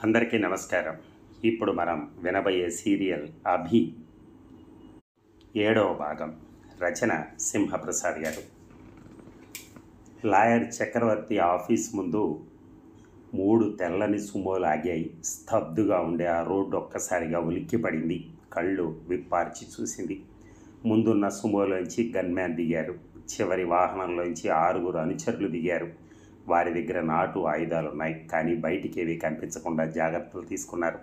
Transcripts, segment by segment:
అందరికీ నమస్కారం. ఇప్పుడు మనం వినబోయే సీరియల్ 'అభి' 7వ భాగం. రచన సింహప్రసాద్ గారు. లాయర్ చక్రవర్తి ఆఫీస్ ముందు 3 తెల్లని సుమోలు ఆగాయి. స్తబ్దుగా ఉండే ఆ రోడ్డు ఒక్కసారిగా ఉలిక్కిపడింది. కళ్ళు విప్పార్చి చూసింది. ముందున్న సుమోలోంచి గన్మ్యాన్ దిగారు. చివరి వాహనంలోంచి 6 అనుచరులు దిగారు. వారి దగ్గర నాటు ఆయుధాలున్నాయి, కానీ బయటికేవి కనిపించకుండా జాగ్రత్తలు తీసుకున్నారు.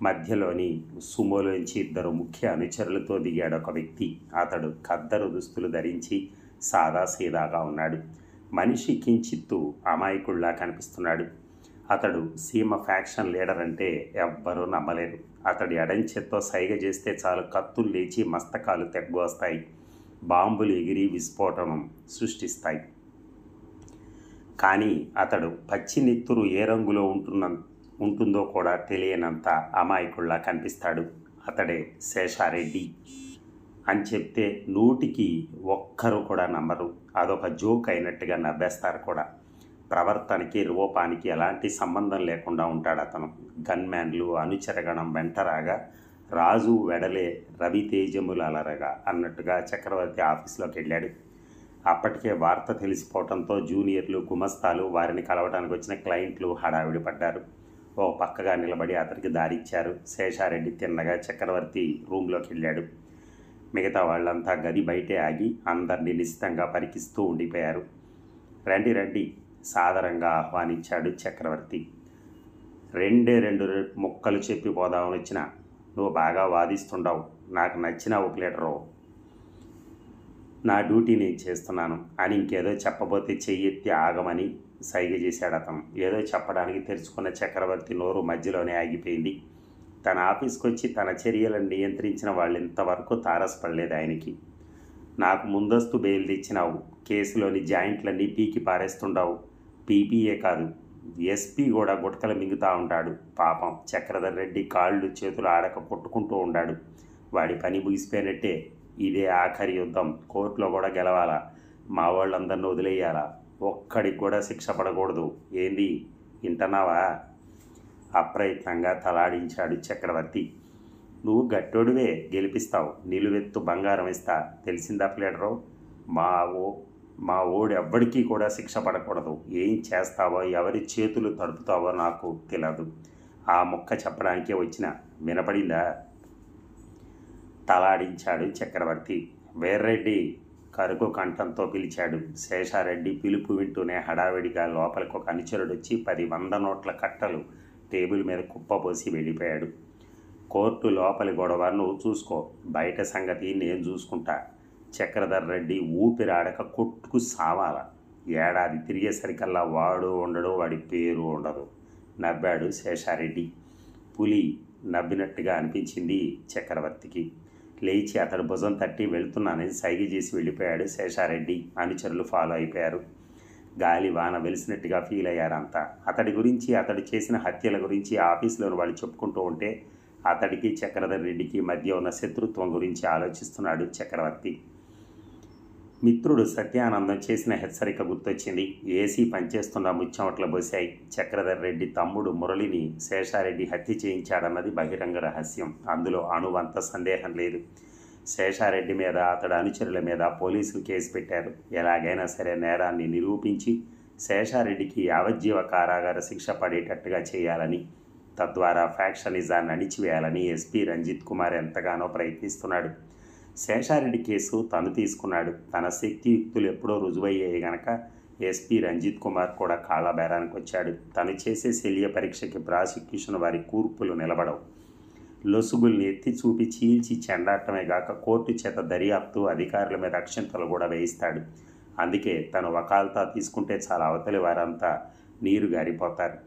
మధ్యలోని సుమోలోంచి 2 ముఖ్య అనుచరులతో దిగాడు ఒక వ్యక్తి. అతడు ఖద్దరు దుస్తులు ధరించి సాదాసీదాగా ఉన్నాడు. మనిషి కించిత్తు అమాయకుల్లా కనిపిస్తున్నాడు. అతడు సీమ ఫ్యాక్షన్ లీడర్ అంటే ఎవ్వరూ నమ్మలేరు. అతడి ఎడంచెత్తో సైగ చేస్తే చాలు కత్తులు లేచి మస్తకాలు తెగ్గొస్తాయి. బాంబులు ఎగిరి విస్ఫోటనం సృష్టిస్తాయి. కానీ అతడు పచ్చి నెత్తురు ఏ రంగులో ఉంటుందో కూడా తెలియనంత అమాయకుల్లా కనిపిస్తాడు. అతడే శేషారెడ్డి అని చెప్తే 100కి ఒక్కరు కూడా నమ్మరు. అదొక జోక్ అయినట్టుగా నవ్వేస్తారు కూడా. ప్రవర్తనకి రూపానికి ఎలాంటి సంబంధం లేకుండా ఉంటాడు అతను. గన్మ్యాన్లు అనుచరగణం వెంటరాగా రాజు వెడలే రవితేజములు అలరగా అన్నట్టుగా చక్రవర్తి ఆఫీస్లోకి వెళ్ళాడు. అప్పటికే వార్త తెలిసిపోవడంతో జూనియర్లు, గుమస్తాలు, వారిని కలవడానికి వచ్చిన క్లయింట్లు హడావిడి పడ్డారు. ఓ పక్కగా నిలబడి అతనికి దారిచ్చారు. శేషారెడ్డి తిన్నగా చక్రవర్తి రూమ్లోకి వెళ్ళాడు. మిగతా వాళ్ళంతా గది బయటే ఆగి అందరినీ నిశ్చితంగా పరికిస్తూ ఉండిపోయారు. రండి రండి సాదరంగా ఆహ్వానించాడు చక్రవర్తి. 2 ముక్కలు చెప్పి పోదామని వచ్చిన నువ్వు బాగా వాదిస్తుండవు. నాకు నచ్చిన ఒక లీడరు. నా డ్యూటీ నేను చేస్తున్నాను అని ఇంకేదో చెప్పబోతే చెయ్యెత్తి ఆగమని సైగ చేశాడు అతను. ఏదో చెప్పడానికి తెరుచుకున్న చక్రవర్తి నోరు మధ్యలోనే ఆగిపోయింది. తన ఆఫీస్కి వచ్చి తన చర్యలను నియంత్రించిన వాళ్ళు ఇంతవరకు తారసపడలేదు ఆయనకి. నాకు ముందస్తు బెయిల్ తెచ్చినావు, కేసులోని జాయింట్లన్నీ పీకి పారేస్తుండవు. పీపీఏ కాదు, ఎస్పీ కూడా గుటకలు మింగుతూ ఉంటాడు. పాపం చక్రధర్ రెడ్డి కాళ్ళు చేతులు ఆడక కొట్టుకుంటూ ఉన్నాడు. వాడి పని ముగిసిపోయినట్టే. ఇదే ఆఖరి యుద్ధం. కోర్టులో కూడా గెలవాలా, మా వాళ్ళందరినీ వదిలేయాలా, ఒక్కడికి కూడా శిక్ష పడకూడదు. ఏంది వింటున్నావా? అప్రయత్నంగా తలాడించాడు చక్రవర్తి. నువ్వు గట్టోడివే, గెలిపిస్తావు, నిలువెత్తు బంగారం ఇస్తా. తెలిసిందా ప్లేడరు? మా ఓడెవ్వడికీ కూడా శిక్ష పడకూడదు. ఏం చేస్తావో, ఎవరి చేతులు తడుపుతావో నాకు తెలియదు. ఆ ముక్క చెప్పడానికే వచ్చిన. వినపడిందా? తలాడించాడు చక్రవర్తి. వీర్రెడ్డి కరుకు కంఠంతో పిలిచాడు. శేషారెడ్డి పిలుపు వింటూనే హడావిడిగా లోపలికి ఒక అనుచరుడు వచ్చి 10 నోట్ల కట్టలు టేబుల్ మీద కుప్పపోసి వెళ్ళిపోయాడు. కోర్టు లోపలి గొడవ నువ్వు చూసుకో, బయట సంగతి నేను చూసుకుంటా. చక్రధర్ రెడ్డి ఊపిరాడక కొట్టుకు సావాల. ఏడాది తిరిగేసరికల్లా వాడు ఉండడు, వాడి పేరు ఉండదు. నవ్వాడు శేషారెడ్డి. పులి నవ్వినట్టుగా అనిపించింది చక్రవర్తికి. లేచి అతడు భుజం తట్టి వెళ్తున్నానని సైగ చేసి వెళ్ళిపోయాడు శేషారెడ్డి. అనుచరులు ఫాలో అయిపోయారు. గాలి వాన వెలిసినట్టుగా ఫీల్ అయ్యారంతా. అతడి గురించి, అతడు చేసిన హత్యల గురించి ఆఫీసులోని వాళ్ళు చెప్పుకుంటూ ఉంటే అతడికి చక్రధర్ రెడ్డికి మధ్య ఉన్న శత్రుత్వం గురించి ఆలోచిస్తున్నాడు చక్రవర్తి. మిత్రుడు సత్యానందం చేసిన హెచ్చరిక గుర్తొచ్చింది. ఏసీ పనిచేస్తున్న ముచ్చెమట్లు బోశాయి. చక్రధర్ రెడ్డి తమ్ముడు మురళిని శేషారెడ్డి హత్య చేయించాడన్నది బహిరంగ రహస్యం. అందులో అణువంత సందేహం లేదు. శేషారెడ్డి మీద, అతడి అనుచరుల మీద పోలీసులు కేసు పెట్టారు. ఎలాగైనా సరే నేరాన్ని నిరూపించి శేషారెడ్డికి యావజ్జీవ కారాగార శిక్ష పడేటట్టుగా చేయాలని, తద్వారా ఫ్యాక్షనిజాన్ని అణిచివేయాలని ఎస్పీ రంజిత్ కుమార్ ఎంతగానో ప్రయత్నిస్తున్నాడు. శేషారెడ్డి కేసు తను తీసుకున్నాడు. తన శక్తియుక్తులు ఎప్పుడో రుజువయ్యాయి గనక ఎస్పీ రంజిత్ కుమార్ కూడా కాళ్ళబేరానికి వచ్చాడు. తను చేసే శల్య పరీక్షకి ప్రాసిక్యూషన్ వారి కూర్పులు నిలబడవు. లొసుగుల్ని ఎత్తి చూపి చీల్చి చెండాటమే గాక కోర్టు చేత దర్యాప్తు అధికారుల మీద అక్షింతలు కూడా వేయిస్తాడు. అందుకే తను వకాల్తా తీసుకుంటే చాలా అవతలి వారంతా నీరు గారిపోతారు.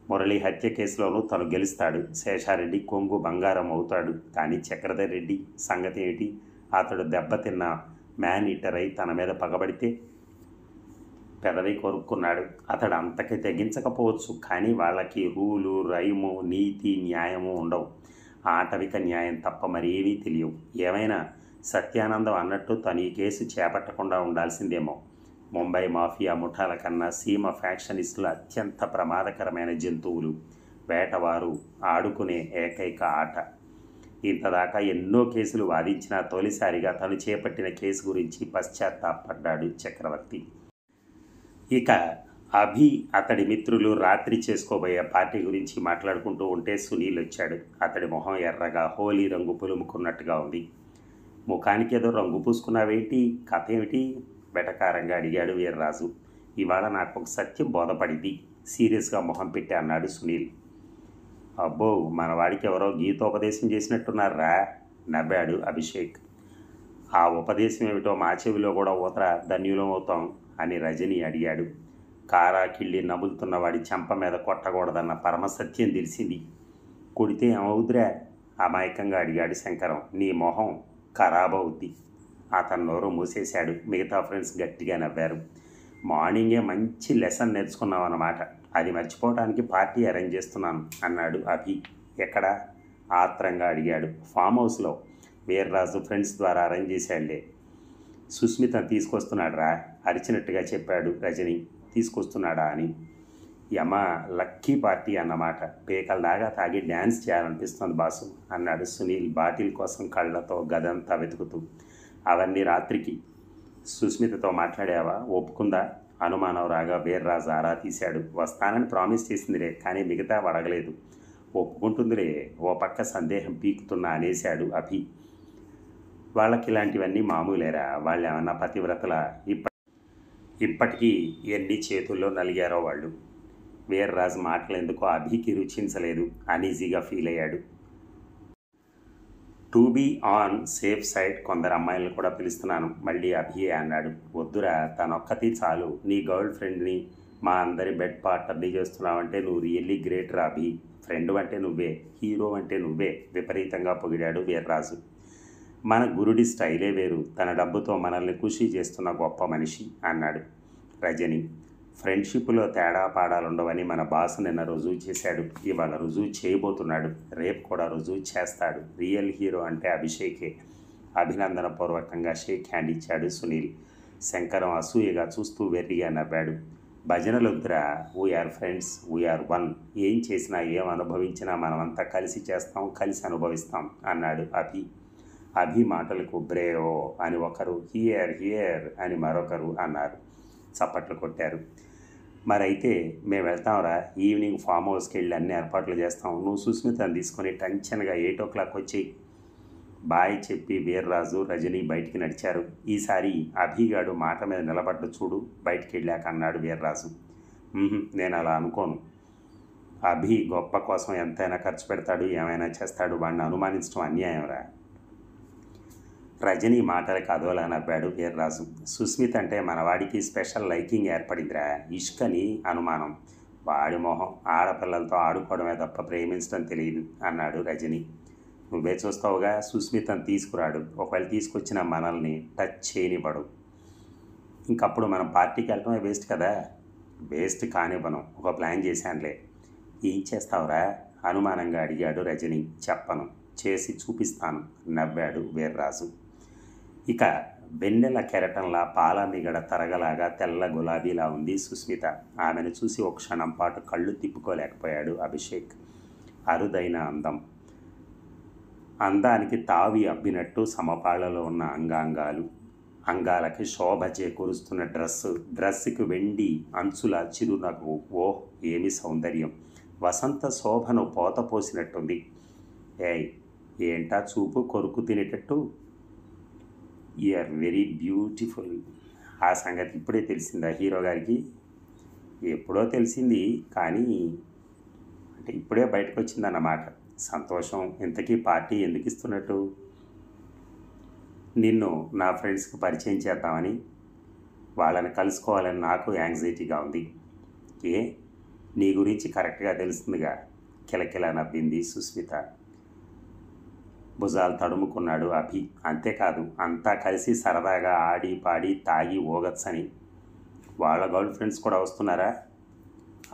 మురళి హత్య కేసులోనూ తను గెలుస్తాడు. శేషారెడ్డి కొంగు బంగారం అవుతాడు. కానీ చక్రధర్ రెడ్డి సంగతి ఏమిటి? అతడు దెబ్బతిన్న మ్యాన్ ఈటర్ అయి తన మీద పగబడితే పెదవి కొరుక్కున్నాడు. అతడు అంతకి తెగించకపోవచ్చు, కానీ వాళ్ళకి రూలు, రైము, నీతి, న్యాయము ఉండవు. ఆటవిక న్యాయం తప్ప మరేమీ తెలియవు. ఏమైనా సత్యానందం అన్నట్టు తను ఈ కేసు చేపట్టకుండా ఉండాల్సిందేమో. ముంబై మాఫియా ముఠాల కన్నా సీమ ఫ్యాక్షనిస్టులు అత్యంత ప్రమాదకరమైన జంతువులు. వేటవారు ఆడుకునే ఏకైక ఆట. ఇంతదాకా ఎన్నో కేసులు వాదించినా తొలిసారిగా తను చేపట్టిన కేసు గురించి పశ్చాత్తాపడ్డాడు చక్రవర్తి. ఇక అభి అతడి మిత్రులు రాత్రి చేసుకోబోయే పార్టీ గురించి మాట్లాడుకుంటూ ఉంటే సునీల్ వచ్చాడు. అతడి మొహం ఎర్రగా హోలీ రంగు పులుముకున్నట్టుగా ఉంది. ముఖానికి ఏదో రంగు పూసుకున్నావేంటి, కథ ఏమిటి? వెటకారంగా అడిగాడు వీర్రాజు. ఇవాళ నాకు ఒక సత్యం బోధపడింది, సీరియస్గా మొహం పెట్టి అన్నాడు సునీల్. అబ్బో, మనవాడికి ఎవరో గీతోపదేశం చేసినట్టున్నారా? నవ్వాడు అభిషేక్. ఆ ఉపదేశం ఏమిటో మా చెవిలో కూడా ఊతరా, ధన్యులం అవుతాం అని రజని అడిగాడు. కారా కిళ్ళి నములుతున్న వాడి చెంప మీద కొట్టకూడదన్న పరమసత్యం తెలిసింది. కొడితే ఏమవుద్రా? అమాయకంగా అడిగాడు శంకరం. నీ మొహం ఖరాబ్ అవుద్ది. అతను నోరు మూసేశాడు. మిగతా ఫ్రెండ్స్ గట్టిగా నవ్వారు. మార్నింగే మంచి లెసన్ నేర్చుకున్నాం అన్నమాట. అది మర్చిపోవడానికి పార్టీ అరేంజ్ చేస్తున్నాను అన్నాడు అభి. ఎక్కడ? ఆత్రంగా అడిగాడు. ఫామ్ హౌస్లో. వీర్రాజు ఫ్రెండ్స్ ద్వారా అరేంజ్ చేశాడులే. సుస్మితను తీసుకొస్తున్నాడు రా అరిచినట్టుగా చెప్పాడు రజని. తీసుకొస్తున్నాడా అని. యమ లక్కీ పార్టీ అన్నమాట. పేకల దాకా తాగి డ్యాన్స్ చేయాలనిపిస్తుంది బాసు అన్నాడు సునీల్ బాటిల్ కోసం కళ్ళతో గదంతా వెతుకుతూ. అవన్నీ రాత్రికి. సుస్మితతో మాట్లాడావా? ఒప్పుకుందా? అనుమానం రాగా వీర్రాజు ఆరా తీశాడు. వస్తానని ప్రామిస్ చేసిందిలే, కానీ మిగతా అడగలేదు. ఒప్పుకుంటుందిలే, ఓ పక్క సందేహం పీకుతున్నా అనేశాడు అభి. వాళ్ళకి ఇలాంటివన్నీ మామూలేరా? వాళ్ళు ఏమన్నా పతివ్రతల? ఇప్పటికీ ఎన్ని చేతుల్లో నలిగారో వాళ్ళు. వీర్రాజు మాటలెందుకో అభికి రుచించలేదు. అనీజీగా ఫీల్ అయ్యాడు. To be on safe side కొందరు అమ్మాయిలను కూడా పిలుస్తున్నాను మళ్ళీ అభియే అన్నాడు. వద్దురా, తనొక్కతి చాలు. నీ గర్ల్ ఫ్రెండ్ని మా అందరి బెడ్ పార్ట్నర్ని చేస్తున్నావంటే నువ్వు రియల్లీ గ్రేట్ రా అభి. ఫ్రెండ్ అంటే నువ్వే, హీరో అంటే నువ్వే విపరీతంగా పొగిడాడు వీర్రాజు. మన గురుడి స్టైలే వేరు. తన డబ్బుతో మనల్ని ఖుషి చేస్తున్న గొప్ప మనిషి అన్నాడు రజని. ఫ్రెండ్షిప్లో తేడా పాడాలుండవని మన బాస్ నిన్న రుజువు చేశాడు. ఇవాళ రుజువు చేయబోతున్నాడు. రేపు కూడా రుజువు చేస్తాడు. రియల్ హీరో అంటే అభిషేకే. అభినందనపూర్వకంగా షేక్ హ్యాండ్ ఇచ్చాడు సునీల్. శంకరం అసూయగా చూస్తూ వెర్రిగా నవ్వాడు. భజనలొద్దురా, వీఆర్ ఫ్రెండ్స్, వీఆర్ వన్. ఏం చేసినా ఏం అనుభవించినా మనమంతా కలిసి చేస్తాం, కలిసి అనుభవిస్తాం అన్నాడు అభి. అభి మాటలకు బ్రేవో అని ఒకరు, హియర్ హియర్ అని మరొకరు అన్నారు. చప్పట్లు కొట్టారు. మరైతే మేము వెళ్తాంరా. ఈవినింగ్ ఫామ్ హౌస్కి వెళ్ళి అన్ని ఏర్పాట్లు చేస్తాం. నువ్వు సుస్మితను తీసుకొని టెన్షన్గా 8 o'clock వచ్చేయి. బాయ్ చెప్పి వీర్రాజు రజని బయటికి నడిచారు. ఈసారి అభిగాడు మాట మీద నిలబడ్డ చూడు బయటికి వెళ్ళాక అన్నాడు వీర్రాజు. నేను అలా అనుకోను. అభి గొప్ప కోసం ఎంతైనా ఖర్చు పెడతాడు, ఏమైనా చేస్తాడు. వాడిని అనుమానించడం అన్యాయంరా. రజని మాటలకు అదోలా నవ్వాడు వీర్రాజు. సుస్మిత్ అంటే మనవాడికి స్పెషల్ లైకింగ్ ఏర్పడిందిరా. ఇష్కని అనుమానం. వాడి మొహం ఆడపిల్లలతో ఆడుకోవడమే తప్ప ప్రేమించడం తెలియదు అన్నాడు రజని. నువ్వే చూస్తావుగా, సుస్మితను తీసుకురాడు. ఒకవేళ తీసుకొచ్చిన మనల్ని టచ్ చేయనివ్వడు. ఇంకప్పుడు మనం పార్టీకి వెళ్ళటమే వేస్ట్ కదా. వేస్ట్ కానివ్వను. ఒక ప్లాన్ చేశానులే. ఏం చేస్తావురా? అనుమానంగా అడిగాడు రజని. చెప్పను, చేసి చూపిస్తాను నవ్వాడు వీర్రాజు. ఇక వెన్నెల కెరటంలా పాల మిగడ తరగలాగా తెల్ల గులాబీలా ఉంది సుస్మిత. ఆమెను చూసి ఒక క్షణం పాటు కళ్ళు తిప్పుకోలేకపోయాడు అభిషేక్. అరుదైన అందం. అందానికి తావి అబ్బినట్టు సమపాళ్లలో ఉన్న అంగాంగాలు. అంగాలకి శోభ చేకూరుస్తున్న డ్రెస్సుకి వెండి అంచుల చిరునవ్వు. ఓహ్, ఏమి సౌందర్యం! వసంత శోభను పోత పోసినట్టుంది. ఏంటా చూపు కొరుకు తినేటట్టు? You're very beautiful. ఆ సంగతి ఇప్పుడే తెలిసిందా హీరో గారికి? ఎప్పుడో తెలిసింది, కానీ అంటే ఇప్పుడే బయటకు వచ్చిందన్నమాట. సంతోషం. ఇంతకీ పార్టీ ఎందుకు ఇస్తున్నట్టు? నిన్ను నా ఫ్రెండ్స్కి పరిచయం చేద్దామని. వాళ్ళని కలుసుకోవాలని నాకు యాంగ్జైటీగా ఉంది. నీ గురించి కరెక్ట్గా తెలుస్తుందిగా కిలకిలా నవ్వింది సుస్మిత. భుజాలు తడుముకున్నాడు అభి. అంతేకాదు, అంతా కలిసి సరదాగా ఆడి పాడి తాగి ఓగచ్చని. వాళ్ళ గర్ల్ ఫ్రెండ్స్ కూడా వస్తున్నారా?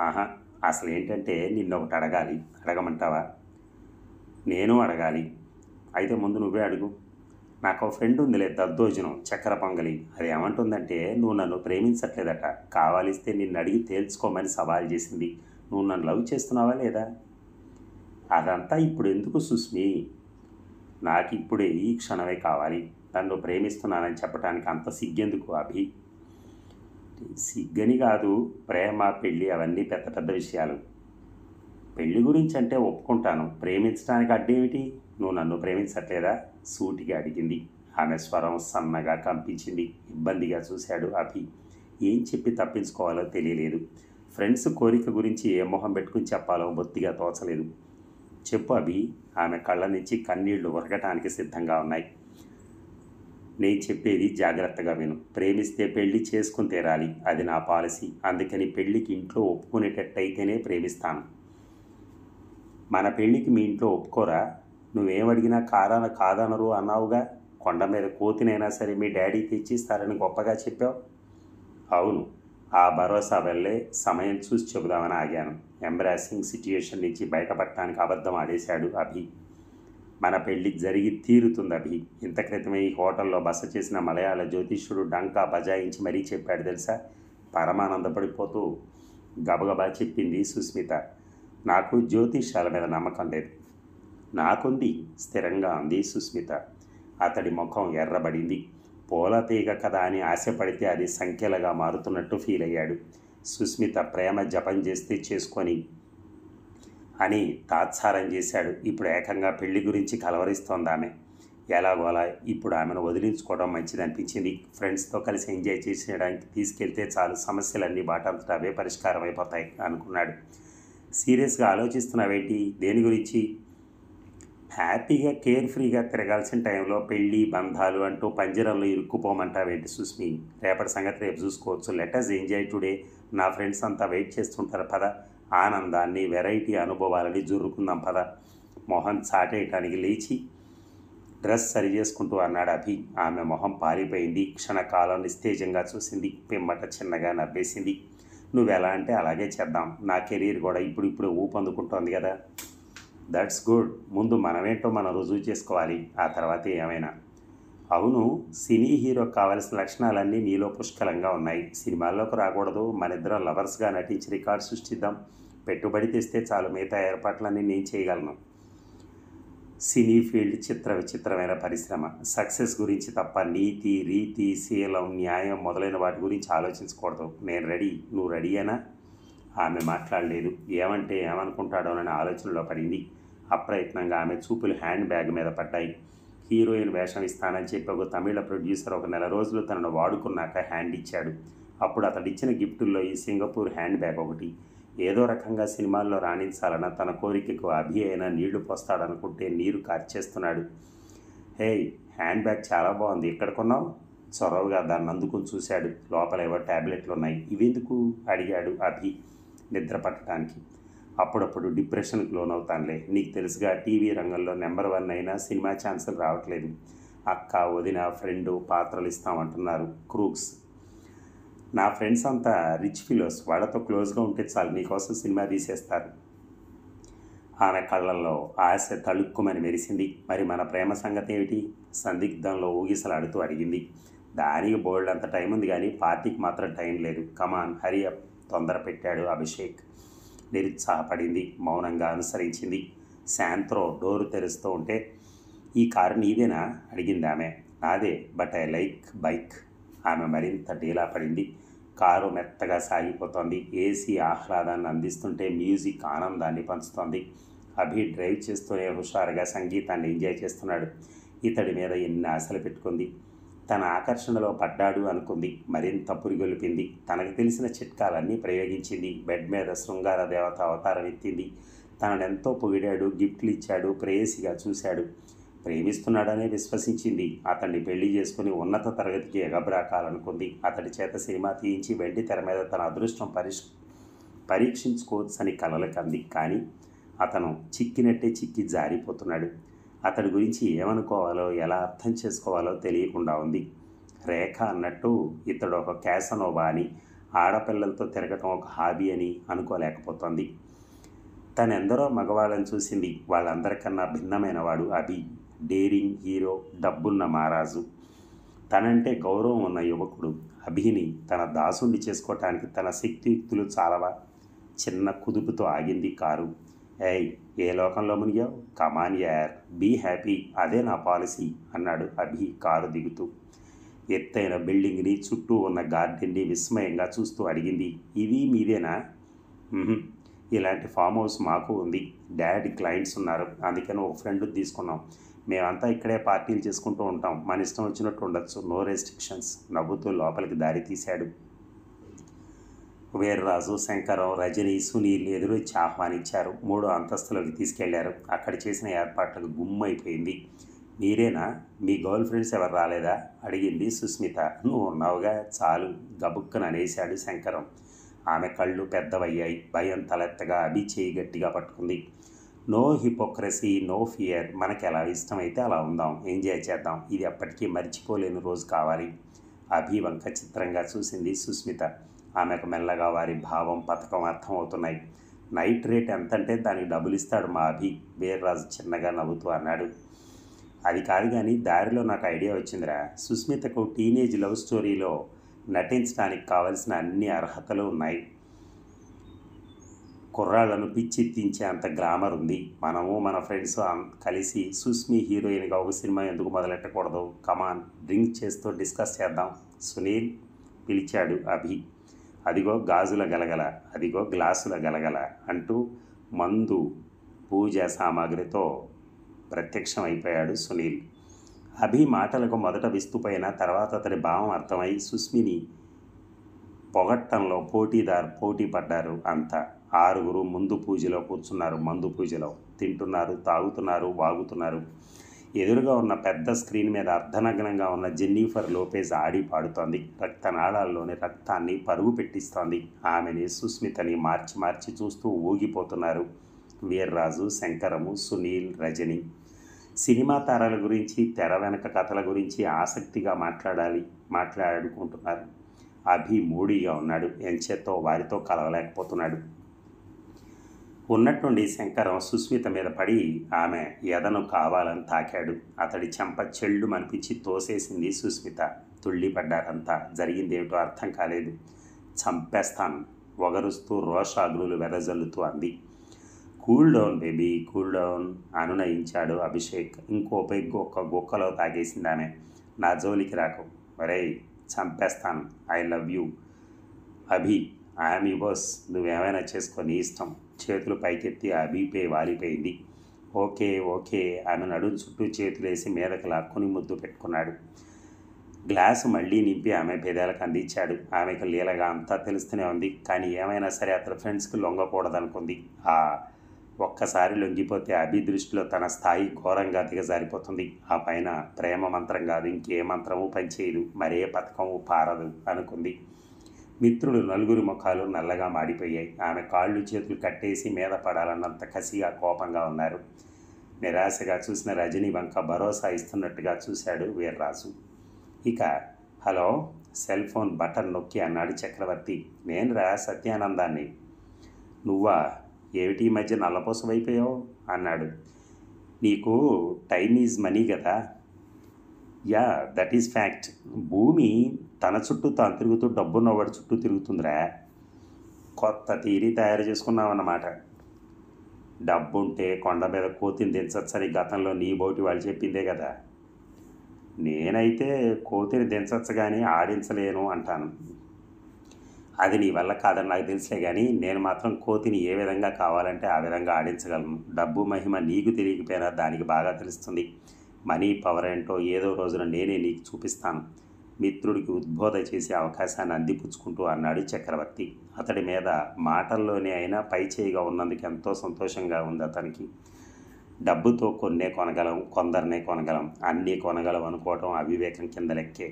ఆహా, అసలు ఏంటంటే నిన్నొకటి అడగాలి. అడగమంటావా? నేను అడగాలి. అయితే ముందు నువ్వే అడుగు. నాకు ఒక ఫ్రెండ్ ఉందిలే, దద్దోజనం, చక్కెర పొంగలి. అది ఏమంటుందంటే నువ్వు నన్ను ప్రేమించట్లేదట. కావాలిస్తే నిన్ను అడిగి తేల్చుకోమని సవాల్ చేసింది. నువ్వు నన్ను లవ్ చేస్తున్నావా లేదా? అదంతా ఇప్పుడు ఎందుకు సుస్మి? నాకు ఇప్పుడే ఈ క్షణమే కావాలి. నన్ను ప్రేమిస్తున్నానని చెప్పడానికి అంత సిగ్గెందుకు అభి? సిగ్గని కాదు, ప్రేమ పెళ్ళి అవన్నీ పెద్ద పెద్ద విషయాలు. పెళ్లి గురించి అంటే ఒప్పుకుంటాను, ప్రేమించడానికి అడ్డేమిటి? నువ్వు నన్ను ప్రేమించట్లేదా? సూటిగా అడిగింది. ఆమె స్వరం సన్నగా కంపించింది. ఇబ్బందిగా చూశాడు అభి. ఏం చెప్పి తప్పించుకోవాలో తెలియలేదు. ఫ్రెండ్స్ కోరిక గురించి ఏ మొహం పెట్టుకుని చెప్పాలో బొత్తిగా తోచలేదు. చెప్పు అభి. ఆమె కళ్ళ నుంచి కన్నీళ్లు ఉరగటానికి సిద్ధంగా ఉన్నాయి. నేను చెప్పేది జాగ్రత్తగా విను. ప్రేమిస్తే పెళ్లి చేసుకుని తీరాలి, అది నా పాలసీ. అందుకని పెళ్లికి ఇంట్లో ఒప్పుకునేటట్టయితేనే ప్రేమిస్తాను. మన పెళ్ళికి మీ ఇంట్లో ఒప్పుకోరా? నువ్వేమడిగినా కాదనరు అన్నావుగా. కొండ మీద కోతినైనా సరే మీ డాడీ తెచ్చిస్తారని గొప్పగా చెప్పావు. అవును, ఆ భరోసా వల్లే సమయం చూసి చెబుదామని ఆగాను. ఎంబ్రాసింగ్ సిట్యుయేషన్ నుంచి బయటపడటానికి అబద్ధం ఆడేశాడు అభి. మన పెళ్లి జరిగి తీరుతుంది అభి. ఇంత క్రితమే ఈ హోటల్లో బస చేసిన మలయాళ జ్యోతిష్యుడు డంకా బజాయించి మరీ చెప్పాడు తెలుసా? పరమానందపడిపోతూ గబగబా చెప్పింది సుస్మిత. నాకు జ్యోతిష్యాల మీద నమ్మకం లేదు. నాకుంది, స్థిరంగా అంది సుస్మిత. అతడి ముఖం ఎర్రబడింది. పూల తీగ కదా అని ఆశపడితే అది సంఖ్యలుగా మారుతున్నట్టు ఫీల్ అయ్యాడు. సుస్మిత ప్రేమ జపం చేస్తే చేసుకొని అని తాత్సారం చేశాడు. ఇప్పుడు ఏకంగా పెళ్లి గురించి కలవరిస్తోంది ఆమె. ఎలాగోలా ఇప్పుడు ఆమెను వదిలించుకోవడం మంచిది అనిపించింది. ఫ్రెండ్స్తో కలిసి ఎంజాయ్ చేసేయడానికి తీసుకెళ్తే చాలు, సమస్యలన్నీ బాటంతట అవే పరిష్కారం అయిపోతాయి అనుకున్నాడు. సీరియస్గా ఆలోచిస్తున్నావేంటి? దేని గురించి? హ్యాపీగా కేర్ఫ్రీగా తిరగాల్సిన టైంలో పెళ్ళి బంధాలు అంటూ పంజరంలో ఇరుక్కుపోమంటావేంటి సుస్మి? రేపటి సంగతి రేపు చూసుకోవచ్చు. Letters enjoy today. నా ఫ్రెండ్స్ అంతా వెయిట్ చేస్తుంటారు పద. ఆనందాన్ని, వెరైటీ అనుభవాలని జుర్రుకుందాం పద. మొహం చాటేయటానికి లేచి డ్రెస్ సరి చేసుకుంటూ అన్నాడు అభి. ఆమె మొహం పారిపోయింది. క్షణకాలం నిస్తేజంగా చూసింది. పిమ్మట చిన్నగా నవ్వేసింది. నువ్వెలా అంటే అలాగే చేద్దాం. నా కెరీర్ కూడా ఇప్పుడు ఊపందుకుంటోంది కదా. That's good. ముందు మనమేంటో మనం రుజువు చేసుకోవాలి, ఆ తర్వాత ఏమైనా. అవును, సినీ హీరోకి కావాల్సిన లక్షణాలన్నీ నీలో పుష్కలంగా ఉన్నాయి. సినిమాల్లోకి రాకూడదు, మనిద్దరం లవర్స్గా నటించి రికార్డు సృష్టిద్దాం. పెట్టుబడి తెస్తే చాలు, మిగతా ఏర్పాట్లన్నీ నేను చేయగలను. సినీ ఫీల్డ్ చిత్ర విచిత్రమైన పరిశ్రమ. సక్సెస్ గురించి తప్ప నీతి, రీతి, శీలం, న్యాయం మొదలైన వాటి గురించి ఆలోచించకూడదు. నేను రెడీ. నువ్వు రెడీయేనా? ఆమె మాట్లాడలేదు. ఏమంటే ఏమనుకుంటాడోనని ఆలోచనలో పడింది. అప్రయత్నంగా ఆమె చూపులు హ్యాండ్ బ్యాగ్ మీద పడ్డాయి. హీరోయిన్ వేషం ఇస్తానని చెప్పి ఒక తమిళ ప్రొడ్యూసర్ ఒక నెల రోజులు తనను వాడుకున్నాక హ్యాండ్ ఇచ్చాడు. అప్పుడు అతడిచ్చిన గిఫ్టుల్లో ఈ సింగపూర్ హ్యాండ్ బ్యాగ్ ఒకటి. ఏదో రకంగా సినిమాల్లో రాణించాలన్న తన కోరికకు అభి అయినా నీళ్లు పోస్తాడనుకుంటే నీరు కార్చేస్తున్నాడు. హే, హ్యాండ్ బ్యాగ్ చాలా బాగుంది, ఎక్కడ కొన్నావు? చొరవగా దాన్ని అందుకుని చూశాడు. లోపల ఏవో ట్యాబ్లెట్లు ఉన్నాయి. ఇవెందుకు? అడిగాడు అభి నిద్ర పట్టడానికి. అప్పుడప్పుడు డిప్రెషన్కి లోనవుతానులే. నీకు తెలుసుగా, టీవీ రంగంలో నెంబర్ 1 అయినా సినిమా ఛాన్సులు రావట్లేదు. అక్క, వదిన, ఫ్రెండు పాత్రలు ఇస్తామంటున్నారు. క్రూక్స్. నా ఫ్రెండ్స్ అంతా రిచ్ ఫిలోస్. వాళ్ళతో క్లోజ్గా ఉంటే చాలు, నీకోసం సినిమా తీసేస్తారు. ఆమె కళ్ళల్లో ఆశ తళుక్కుమని మెరిసింది. మరి మన ప్రేమ సంగతి ఏమిటి? సందిగ్ధంలో ఊగిసలాడుతూ అడిగింది. దానికి బోల్డ్ అంత టైం ఉంది, కానీ పార్టీకి మాత్రం టైం లేదు. కమాన్ హరి అప్, తొందర పెట్టాడు అభిషేక్. నిరుత్సాహపడింది. మౌనంగా అనుసరించింది. శాంత్రో డోరు తెరుస్తూ ఉంటే, ఈ కారు నీదేనా? అడిగింది ఆమె. నాదే, బట్ ఐ లైక్ బైక్. ఆమె మరింత డీలా పడింది. కారు మెత్తగా సాగిపోతోంది. ఏసీ ఆహ్లాదాన్ని అందిస్తుంటే మ్యూజిక్ ఆనందాన్ని పంచుతోంది. అభి డ్రైవ్ చేస్తూనే హుషారుగా సంగీతాన్ని ఎంజాయ్ చేస్తున్నాడు. ఇతడి మీద ఎన్ని ఆశలు పెట్టుకుంది. తన ఆకర్షణలో పడ్డాడు అనుకుంది. మరింత పురిగొల్పింది. తనకు తెలిసిన చిట్కాలన్నీ ప్రయోగించింది. బెడ్ మీద శృంగార దేవత అవతారం ఎత్తింది. తననెంతో పొగిడాడు, గిఫ్ట్లు ఇచ్చాడు, ప్రేయసిగా చూశాడు. ప్రేమిస్తున్నాడనే విశ్వసించింది. అతన్ని పెళ్లి చేసుకుని ఉన్నత తరగతికి ఎగబ్రాకాలనుకుంది. అతడి చేత సినిమా తీయించి వెండి తెర మీద తన అదృష్టం పరీక్షించుకోవచ్చని కలలకంది. కానీ అతను చిక్కినట్టే చిక్కి జారిపోతున్నాడు. అతడి గురించి ఏమనుకోవాలో, ఎలా అర్థం చేసుకోవాలో తెలియకుండా ఉంది. రేఖ అన్నట్టు ఇతడు ఒక క్యాసనోవా అని, ఆడపిల్లలతో తిరగటం ఒక హాబీ అని అనుకోలేకపోతుంది. తనెందరో మగవాళ్ళని చూసింది. వాళ్ళందరికన్నా భిన్నమైన వాడు అభి. డేరింగ్ హీరో, డబ్బున్న మహారాజు. తనంటే గౌరవం ఉన్న యువకుడు. అభిని తన దాసుండి చేసుకోవటానికి తన శక్తియుక్తులు చాలవా? చిన్న కుదుపుతో ఆగింది కారు. ఏయ్, ఏ లోకంలో మునిగావు? కమాన్ యార్, బీ హ్యాపీ, అదే నా పాలసీ అన్నాడు అభి కారు దిగుతూ. ఎత్తైన బిల్డింగ్ని, చుట్టూ ఉన్న గార్డెన్ని విస్మయంగా చూస్తూ అడిగింది, ఇది మీదేనా? "ఉహుం, ఇలాంటి ఫామ్ హౌస్ మాకు ఉంది. డాడీ క్లయింట్స్ ఉన్నారు, అందుకని ఒక ఫ్రెండ్ తీసుకున్నాం. మేమంతా ఇక్కడే పార్టీలు చేసుకుంటూ ఉంటాం. మన ఇష్టం వచ్చినట్టు ఉండొచ్చు, నో రెస్ట్రిక్షన్స్" నవ్వుతూ లోపలికి దారి తీశాడు. వీర్రాజు, శంకరం, రజని, సునీల్ ఎదురొచ్చి ఆహ్వానించారు. 3వ అంతస్తులోకి తీసుకెళ్లారు. అక్కడ చేసిన ఏర్పాట్లకు గుమ్మైపోయింది. మీరేనా? మీ గర్ల్ ఫ్రెండ్స్ ఎవరు రాలేదా? అడిగింది సుస్మిత. నువ్వు ఉన్నావుగా, చాలు గబుక్కన అనేశాడు శంకరం. ఆమె కళ్ళు పెద్దవయ్యాయి. భయం తలెత్తగా అభి చేయి గట్టిగా పట్టుకుంది. No hypocrisy, no fear. మనకి ఎలా ఇష్టమైతే అలా ఉందాం, ఎంజాయ్ చేద్దాం. ఇది ఎప్పటికీ మర్చిపోలేని రోజు కావాలి. అభి వంక చిత్రంగా చూసింది సుస్మిత. ఆమెకు మెల్లగా వారి భావం, పథకం అర్థమవుతున్నాయి. నైట్ రేట్ ఎంతంటే దానికి డబ్బులు ఇస్తాడు మా అభి, వీర్రాజు చిన్నగా నవ్వుతూ అన్నాడు. అది కాదు కానీ దారిలో నాకు ఐడియా వచ్చిందిరా. సుస్మితకు టీనేజ్ లవ్ స్టోరీలో నటించడానికి కావలసిన అన్ని అర్హతలు ఉన్నాయి. కుర్రాళ్లను పిచ్చెత్తించే అంత గ్లామర్ ఉంది. మనము మన ఫ్రెండ్స్ కలిసి సుస్మి హీరోయిన్గా ఒక సినిమా ఎందుకు మొదలెట్టకూడదు? కమాన్, డ్రింక్ చేస్తూ డిస్కస్ చేద్దాం. సునీల్ పిలిచాడు అభి. అదిగో గాజుల గలగల, అదిగో గ్లాసుల గలగల అంటూ మందు, పూజా సామాగ్రితో ప్రత్యక్షం అయిపోయాడు సునీల్. అభి మాటలకు మొదట విస్తుపోయిన తర్వాత అతడి భావం అర్థమై సుస్మిని పొగట్టంలో పోటీ పడ్డారు అంతా. 6 ముందు పూజలో కూర్చున్నారు. మందు పూజలో తింటున్నారు, తాగుతున్నారు, వాగుతున్నారు. ఎదురుగా ఉన్న పెద్ద స్క్రీన్ మీద అర్ధనగ్నంగా ఉన్న జెన్నిఫర్ లోపేజ్ ఆడి పాడుతోంది. రక్తనాళాల్లోని రక్తాన్ని పరుగు పెట్టిస్తోంది. ఆమెని, సుస్మితని మార్చి మార్చి చూస్తూ ఊగిపోతున్నారు వీర్రాజు, శంకరము, సునీల్, రజని. సినిమా తారాల గురించి, తెర వెనక కథల గురించి ఆసక్తిగా మాట్లాడుకుంటున్నారు. అభి మూడీగా ఉన్నాడు. ఎంచేతో వారితో కలవలేకపోతున్నాడు. ఉన్నట్టుండి శంకరం సుస్మిత మీద పడి ఆమె ఎదను కావాలని తాకాడు. అతడి చెంప చెళ్ళు మనిపించి తోసేసింది సుస్మిత. తుళ్ళిపడ్డారంతా. జరిగిందేమిటో అర్థం కాలేదు. చంపేస్తాను, వగరుస్తూ రోషాగ్నులు వెదజల్లుతూ అంది. Cool down baby, cool down అనునయించాడు అభిషేక్. ఇంకో పెగ్గు ఒక్క గుక్కలో తాగేసింది ఆమె. నా జోలికి రాకు. ఒరేయ్, చంపేస్తాను. I love you Abhi, I'm yours. నువ్వేమైనా చేసుకో, నీ ఇష్టం. చేతులు పైకెత్తి అభిపై వాలిపోయింది. Okay okay. ఆమె నడుం చుట్టూ చేతులేసి మీదకి లాక్కుని ముద్దు పెట్టుకున్నాడు. గ్లాసు మళ్ళీ నింపి ఆమె పెదాలకు అందించాడు. ఆమెకు లీలగా అంతా తెలుస్తూనే ఉంది. కానీ ఏమైనా సరే అతని ఫ్రెండ్స్కి లొంగకూడదనుకుంది. ఒక్కసారి లొంగిపోతే అభి దృష్టిలో తన స్థాయి ఘోరంగా దిగజారిపోతుంది. ఆ పైన ప్రేమ మంత్రం కాదు, ఇంకే మంత్రము పనిచేయదు, మరే పథకము పారదు అనుకుంది. మిత్రులు 4 ముఖాలు నల్లగా మాడిపోయాయి. ఆమె కాళ్ళు చేతులు కట్టేసి మీద పడాలన్నంత కసిగా, కోపంగా ఉన్నారు. నిరాశగా చూసిన రజని వంక భరోసా ఇస్తున్నట్టుగా చూశాడు వీర్రాజు. ఇక హలో, సెల్ ఫోన్ బటన్ నొక్కి అన్నాడు చక్రవర్తి. నేనురా, సత్యానందాన్ని. నువ్వా? ఏమిటి ఈ మధ్య నల్లపోసవైపోయావు అన్నాడు. నీకు టైమ్ ఈజ్ మనీ కదా. Yeah, that is fact. భూమి తన చుట్టూ తాను తిరుగుతూ డబ్బున్నవాడు చుట్టూ తిరుగుతుందిరా. కొత్త థియరీ తయారు చేసుకున్నావన్నమాట. డబ్బుంటే కొండ మీద కోతిని దించచ్చని గతంలో నీ బోటి వాళ్ళు చెప్పిందే కదా. నేనైతే కోతిని దించచ్చు కానీ ఆడించలేను అంటాను. అది నీ వల్ల కాదని నాకు తెలుసులే కానీ నేను మాత్రం కోతిని ఏ విధంగా కావాలంటే ఆ విధంగా ఆడించగలను. డబ్బు మహిమ నీకు తెలియకపోయినా దానికి బాగా తెలుస్తుంది. మనీ పవర్ ఏంటో ఏదో రోజున నేనే నీకు చూపిస్తాను. మిత్రుడికి ఉద్బోధ చేసే అవకాశాన్ని అందిపుచ్చుకుంటూ అన్నాడు చక్రవర్తి. అతడి మీద మాటల్లోనే అయినా పై చేయిగా ఉన్నందుకు ఎంతో సంతోషంగా ఉంది అతనికి. డబ్బుతో కొన్నే కొనగలం, కొందరినే కొనగలం, అన్నీ కొనగలం అనుకోవటం అవివేకం కింద లెక్కే.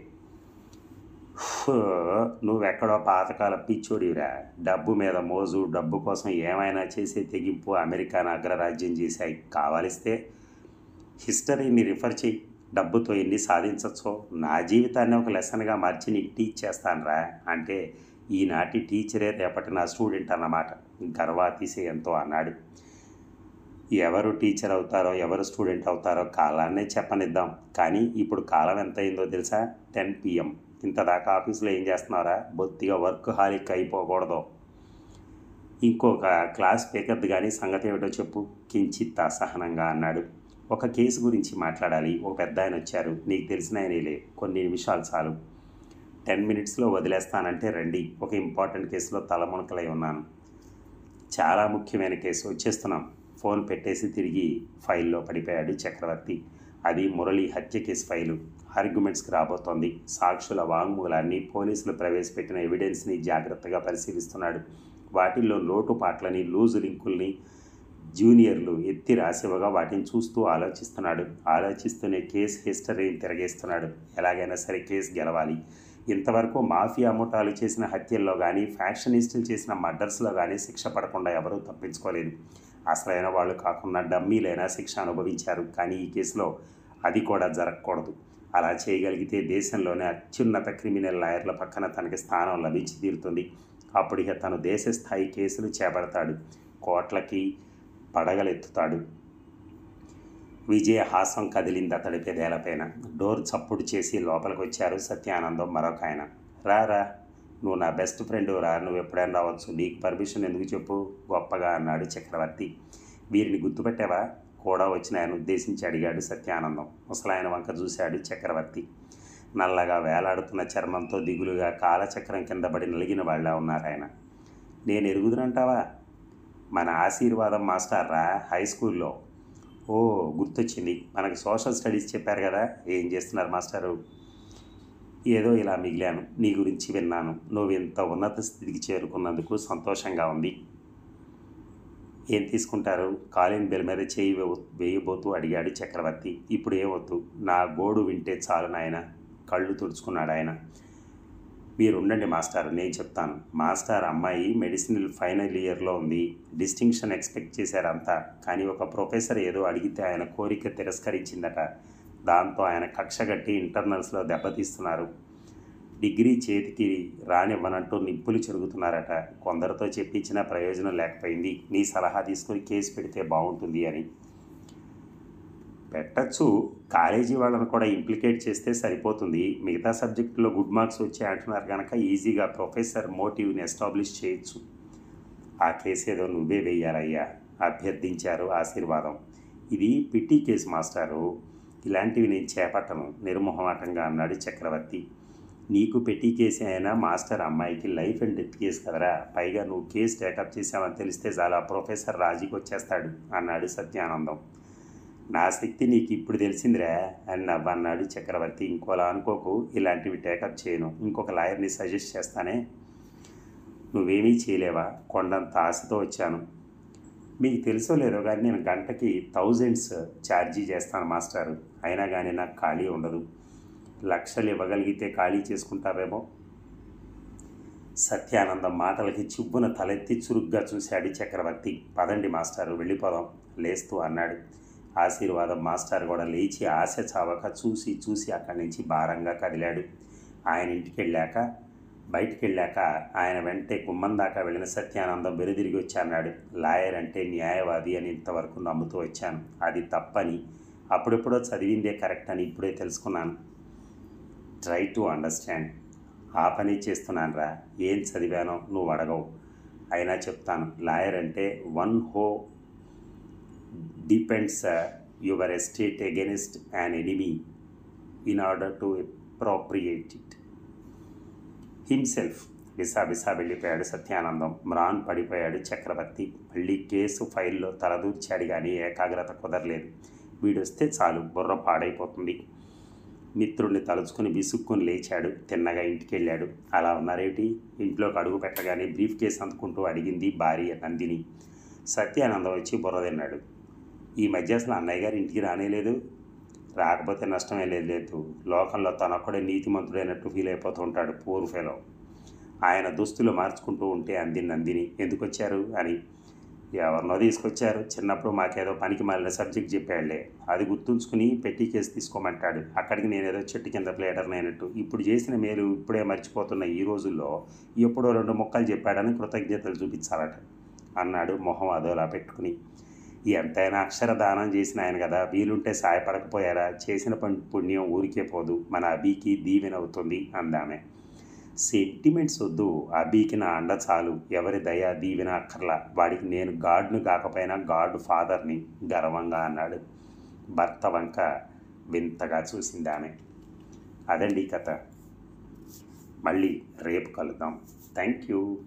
నువ్వెక్కడో పాతకాల పిచ్చోడివిరా. డబ్బు మీద మోజు, డబ్బు కోసం ఏమైనా చేసే తెగింపు అమెరికాను అగ్రరాజ్యం చేశాయి. కావాలిస్తే హిస్టరీని రిఫర్ చేయి. డబ్బుతో ఎన్ని సాధించచ్చో నా జీవితాన్ని ఒక లెసన్గా మార్చి నీకు టీచ్ చేస్తానురా. అంటే ఈనాటి టీచరే రేపటి నా స్టూడెంట్ అన్నమాట. గర్వాతిశయంతో అన్నాడు. ఎవరు టీచర్ అవుతారో, ఎవరు స్టూడెంట్ అవుతారో కాలాన్నే చెప్పనిద్దాం. కానీ ఇప్పుడు కాలం ఎంత అయిందో తెలుసా? 10 PM. ఇంతదాకా ఆఫీసులో ఏం చేస్తున్నారా? బొత్తిగా వర్క్ హాలిక్ అయిపోకూడదు. ఇంకొక క్లాస్ స్పీకర్ది కానీ సంగతి ఏమిటో చెప్పు, కించిత్ అసహనంగా అన్నాడు. ఒక కేసు గురించి మాట్లాడాలి. ఒక పెద్ద ఆయన వచ్చారు. నీకు తెలిసిన ఆయనేలే, కొన్ని నిమిషాలు చాలు. 10 మినిట్స్లో వదిలేస్తానంటే రండి. ఒక ఇంపార్టెంట్ కేసులో తలమునకలై ఉన్నాను. చాలా ముఖ్యమైన కేసు, వచ్చేస్తున్నాం. ఫోన్ పెట్టేసి తిరిగి ఫైల్లో పడిపోయాడు చక్రవర్తి. అది మురళి హత్య కేసు ఫైలు. ఆర్గ్యుమెంట్స్కి రాబోతోంది. సాక్షుల వాంగ్మూలాన్ని, పోలీసులు ప్రవేశపెట్టిన ఎవిడెన్స్ని జాగ్రత్తగా పరిశీలిస్తున్నాడు. వాటిల్లో లోటుపాట్లని, లూజు లింకుల్ని జూనియర్లు ఎత్తి రాసివ్వగా వాటిని చూస్తూ ఆలోచిస్తూనే కేసు హిస్టరీని తిరగేస్తున్నాడు. ఎలాగైనా సరే కేసు గెలవాలి. ఇంతవరకు మాఫియా ముఠాలు చేసిన హత్యల్లో కానీ, ఫ్యాక్షనిస్టులు చేసిన మర్డర్స్లో కానీ శిక్ష పడకుండా ఎవరూ తప్పించుకోలేదు. అసలైన వాళ్ళు కాకుండా డమ్మీలైనా శిక్ష అనుభవించారు. కానీ ఈ కేసులో అది కూడా జరగకూడదు. అలా చేయగలిగితే దేశంలోనే అత్యున్నత క్రిమినల్ లాయర్ల పక్కన తనకి స్థానం లభించి తీరుతుంది. అప్పుడు ఇక తను దేశస్థాయి కేసులు చేపడతాడు, కోట్లకి పడగలెత్తుతాడు. విజయహాసం కదిలింది అతడి పెదేలపైన. డోర్ చప్పుడు చేసి లోపలికి వచ్చారు సత్యానందం, మరొక ఆయన. రా, నువ్వు నా బెస్ట్ ఫ్రెండ్ రా, నువ్వు ఎప్పుడైనా రావచ్చు. నీకు పర్మిషన్ ఎందుకు చెప్పు, గొప్పగా అన్నాడు చక్రవర్తి. వీరిని గుర్తుపెట్టావా, కూడా వచ్చిన ఆయన ఉద్దేశించి అడిగాడు సత్యానందం. ముసలాయన వంక చూశాడు చక్రవర్తి. నల్లగా వేలాడుతున్న చర్మంతో దిగులుగా కాలచక్రం కింద పడి నలిగిన వాళ్ళ ఉన్నారు ఆయన. నేను ఎరుగుదునంటావా? మన ఆశీర్వాదం మాస్టర్ రా, హై స్కూల్లో. ఓ, గుర్తొచ్చింది. మనకు సోషల్ స్టడీస్ చెప్పారు కదా. ఏం చేస్తున్నారు మాస్టరు? ఏదో ఇలా మిగిలాను. నీ గురించి విన్నాను. నువ్వు ఇంత ఉన్నత స్థితికి చేరుకున్నందుకు సంతోషంగా ఉంది. ఏం తీసుకుంటారు? కాలిన్ బెల్ మీద చేయి వేయబోతూ అడిగాడు చక్రవర్తి. ఇప్పుడు ఏమొద్దు, నా గోడు వింటే చాలు నాయన. కళ్ళు తుడుచుకున్నాడు ఆయన. మీరుండండి మాస్టర్, నేను చెప్తాను. మాస్టర్ అమ్మాయి మెడిసినల్ ఫైనల్ ఇయర్లో ఉంది. డిస్టింక్షన్ ఎక్స్పెక్ట్ చేశారంతా. కానీ ఒక ప్రొఫెసర్ ఏదో అడిగితే ఆయన కోరిక తిరస్కరించిందట. దాంతో ఆయన కక్షగట్టి ఇంటర్నల్స్లో దెబ్బతీస్తున్నారు. డిగ్రీ చేతికి రానివ్వనంటూ నిప్పులు చెరుగుతున్నారట. కొందరితో చెప్పించిన ప్రయోజనం లేకపోయింది. నీ సలహా తీసుకుని కేసు పెడితే బాగుంటుంది అని. పెట్టచ్చు, కాలేజీ వాళ్ళని కూడా ఇంప్లికేట్ చేస్తే సరిపోతుంది. మిగతా సబ్జెక్టులో గుడ్ మార్క్స్ వచ్చాయి అంటున్నారు కనుక ఈజీగా ప్రొఫెసర్ మోటివ్ని ఎస్టాబ్లిష్ చేయొచ్చు. ఆ కేసు ఏదో నువ్వే వేయాలయ్యా, అభ్యర్థించారు ఆశీర్వాదం. ఇది పిట్టి కేసు మాస్టారు, ఇలాంటివి నేను చేపట్టను, నిర్మోహమాటంగా అన్నాడు చక్రవర్తి. నీకు పెట్టి కేసు అయినా మాస్టర్ అమ్మాయికి లైఫ్ అండ్ డెత్ కేసు కదరా. పైగా నువ్వు కేసు టేకప్ చేసావని తెలిస్తే చాలా ప్రొఫెసర్ రాజీకి వచ్చేస్తాడు అన్నాడు సత్యానందం. నా శక్తి నీకు ఇప్పుడు తెలిసిందిరా అని నవ్వన్నాడు చక్రవర్తి. ఇంకోలా అనుకోకు, ఇలాంటివి టేకప్ చేయను. ఇంకొక లాయర్ని సజెస్ట్ చేస్తానే. నువ్వేమీ చేయలేవా? కొండంత ఆశతో వచ్చాను. మీకు తెలుసో లేదో కానీ నేను గంటకి థౌజండ్స్ ఛార్జీ చేస్తాను మాస్టారు. అయినా కానీ నాకు ఖాళీ ఉండదు. లక్షలు ఇవ్వగలిగితే ఖాళీ చేసుకుంటావేమో. సత్యానందం మాటలకి చిబ్బున తలెత్తి చురుగ్గా చూశాడు చక్రవర్తి. పదండి మాస్టారు, వెళ్ళిపోదాం లేస్తూ అన్నాడు. ఆశీర్వాదం మాస్టర్ కూడా లేచి ఆశ చావక చూసి అక్కడి నుంచి భారంగా కదిలాడు. ఆయన బయటికి వెళ్ళాక ఆయన వెంటే గుమ్మం దాకా వెళ్ళిన సత్యానందం వెనుదిరిగి వచ్చి అన్నాడు. లాయర్ అంటే న్యాయవాది అని ఇంతవరకు నమ్ముతూ వచ్చాను. అది తప్పని, అప్పుడెప్పుడో చదివిందే కరెక్ట్ అని ఇప్పుడే తెలుసుకున్నాను. Try to understand. ఆ పని చేస్తున్నాను రా. ఏం చదివానో నువ్వు అడగవు, అయినా చెప్తాను. లాయర్ అంటే వన్ హో depends your estate against an enemy in order to appropriate it himself. Visa వెళ్ళిపోయాడు సత్యానందం. మ్రాన్ పడిపోయాడు చక్రవర్తి. మళ్ళీ కేసు ఫైల్లో తలదూర్చాడు కానీ ఏకాగ్రత కుదరలేదు. వీడొస్తే చాలు, బుర్ర పాడైపోతుంది. మిత్రుడిని తలుచుకుని విసుక్కుని లేచాడు. తిన్నగా ఇంటికి వెళ్ళాడు. అలా ఉన్నారేమిటి? ఇంట్లోకి అడుగు పెట్టగానే బ్రీఫ్ కేసు అందుకుంటూ అడిగింది భార్య నందిని. సత్యానందం వచ్చి బుర్ర తిన్నాడు. ఈ మధ్య అసలు అన్నయ్య గారు ఇంటికి రానేలేదు. రాకపోతే నష్టమే లేదు. లోకంలో తనొక్కడే నీతిమంతుడైనట్టు ఫీల్ అయిపోతూ ఉంటాడు పూర్ ఫెలో. ఆయన దుస్తులు మార్చుకుంటూ ఉంటే అంది నందిని. ఎందుకు వచ్చారు అని. ఎవరినో తీసుకొచ్చారు. చిన్నప్పుడు మాకేదో పనికి మాలిన సబ్జెక్ట్ చెప్పాడులే, అది గుర్తుంచుకుని పెట్టి కేసు తీసుకోమంటాడు. అక్కడికి నేనేదో చెట్టు కింద ప్లేటర్ని అయినట్టు. ఇప్పుడు చేసిన మేలు ఇప్పుడే మర్చిపోతున్న ఈ రోజుల్లో ఎప్పుడో 2 ముక్కలు చెప్పాడని కృతజ్ఞతలు చూపించాలట అన్నాడు మొహం అదోలా పెట్టుకుని. ఎంతైనా అక్షరదానం చేసిన ఆయన కదా, వీలుంటే సాయపడకపోయారా? చేసిన పుణ్యం ఊరికే పోదు, మన అభికి దీవెనవుతుంది అందామె. సెంటిమెంట్స్ వద్దు, అభికి నా అండ చాలు, ఎవరి దయ దీవెన అక్కర్లా, వాడికి నేను గాడ్ను కాకపోయినా గాడ్ ఫాదర్ని గర్వంగా అన్నాడు. భర్త వంక వింతగా చూసింది ఆమె. అదండి కథ. మళ్ళీ రేపు కలుద్దాం. Thank you.